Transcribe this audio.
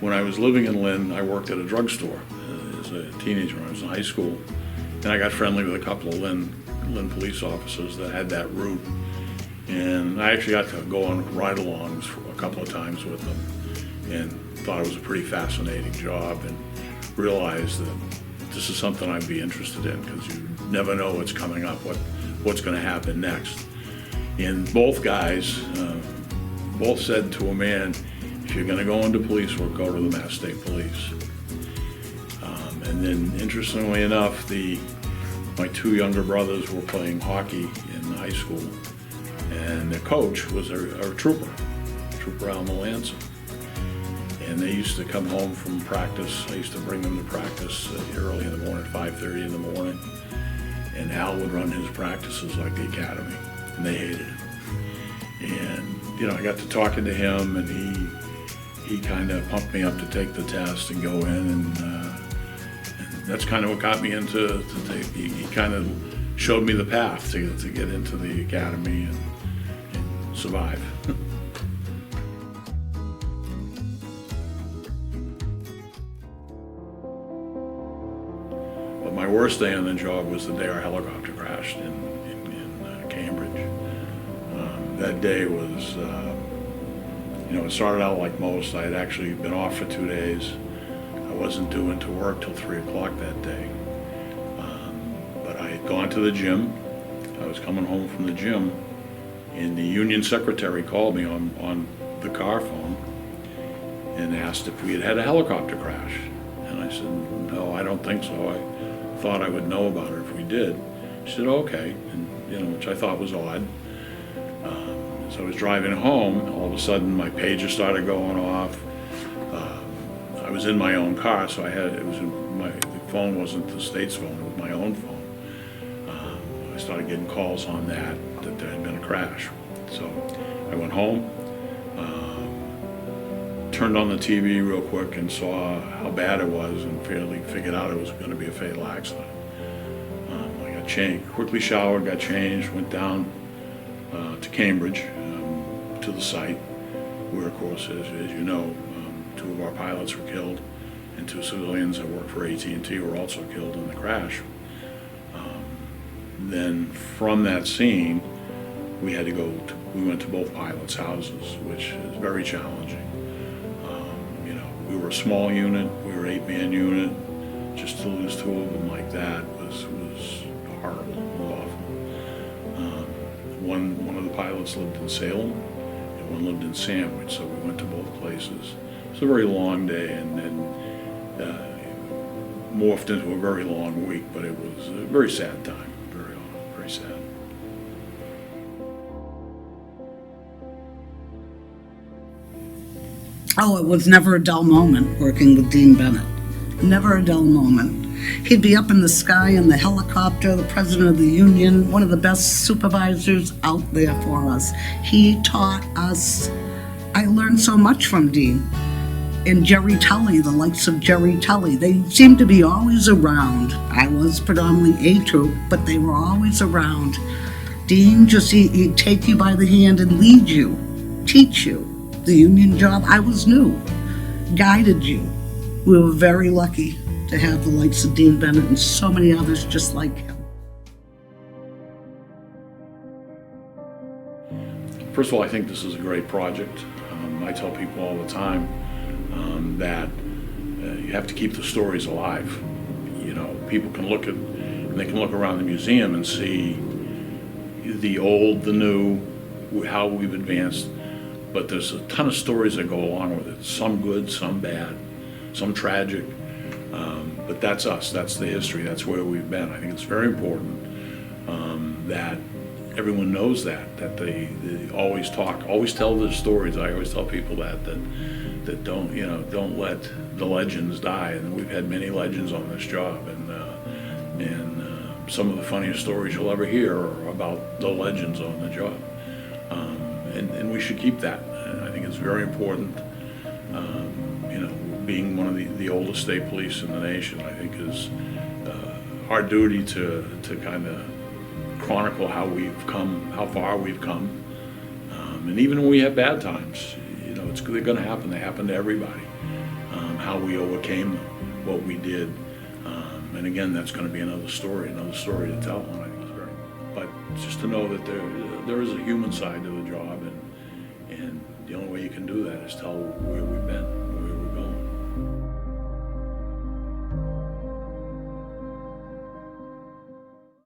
when I was living in Lynn, I worked at a drugstore as a teenager when I was in high school. And I got friendly with a couple of Lynn police officers that had that route. And I actually got to go on ride-alongs a couple of times with them and thought it was a pretty fascinating job and realized that this is something I'd be interested in because you never know what's coming up, what's going to happen next. And both guys both said to a man, if you're going to go into police work, go to the Mass State Police. And then, interestingly enough, my two younger brothers were playing hockey in high school, and their coach was a trooper Al Melanson. And they used to come home from practice. I used to bring them to practice early in the morning, 5:30 in the morning. And Al would run his practices like the academy, and they hated him. And I got to talking to him, and he kind of pumped me up to take the test and go in, and that's kind of what got me into. He kind of showed me the path to get into the academy and survive. But my worst day on the job was the day our helicopter crashed in Cambridge. That day was, it started out like most. I had actually been off for 2 days. I wasn't due into work till 3 o'clock that day. But I had gone to the gym. I was coming home from the gym, and the union secretary called me on the car phone and asked if we had had a helicopter crash. And I said, no, I don't think so. I thought I would know about it if we did. She said, okay, and which I thought was odd. So I was driving home, all of a sudden my pager started going off. I was in my own car, so the phone wasn't the state's phone, it was my own phone. I started getting calls on that there had been a crash. So I went home, turned on the TV real quick and saw how bad it was and fairly figured out it was going to be a fatal accident. I got changed, quickly showered, got changed, went down to Cambridge, to the site, where of course, as you know, 2 of our pilots were killed, and 2 civilians that worked for AT&T were also killed in the crash. Then from that scene, we went to both pilots' houses, which is very challenging. We were a small unit, we were an 8-man unit. Just to lose 2 of them like that was horrible, it was awful. One of the pilots lived in Salem, and one lived in Sandwich, so we went to both places. It was a very long day, and morphed into a very long week, but it was a very sad time, very sad. Oh, it was never a dull moment working with Dean Bennett. Never a dull moment. He'd be up in the sky in the helicopter, the president of the union, one of the best supervisors out there for us. He taught us. I learned so much from Dean. And Jerry Tully, the likes of Jerry Tully, they seemed to be always around. I was predominantly A troop, but they were always around. Dean he'd take you by the hand and lead you, teach you. The union job, I was new, guided you. We were very lucky to have the likes of Dean Bennett and so many others just like him. First of all, I think this is a great project. I tell people all the time that you have to keep the stories alive. People can look around the museum and see the old, the new, how we've advanced, but there's a ton of stories that go along with it. Some good, some bad, some tragic, but that's us, that's the history, that's where we've been. I think it's very important that everyone knows that they always tell their stories. I always tell people that don't let the legends die, and we've had many legends on this job, and some of the funniest stories you'll ever hear are about the legends on the job, and we should keep that. And I think it's very important. Being one of the oldest state police in the nation, I think is our duty to kind of chronicle how we've come, how far we've come, and even when we have bad times, they're going to happen. They happen to everybody. how we overcame what we did. And again, that's going to be another story to tell. And I think it's very, but just to know that there is a human side to the job, and the only way you can do that is tell where we've been.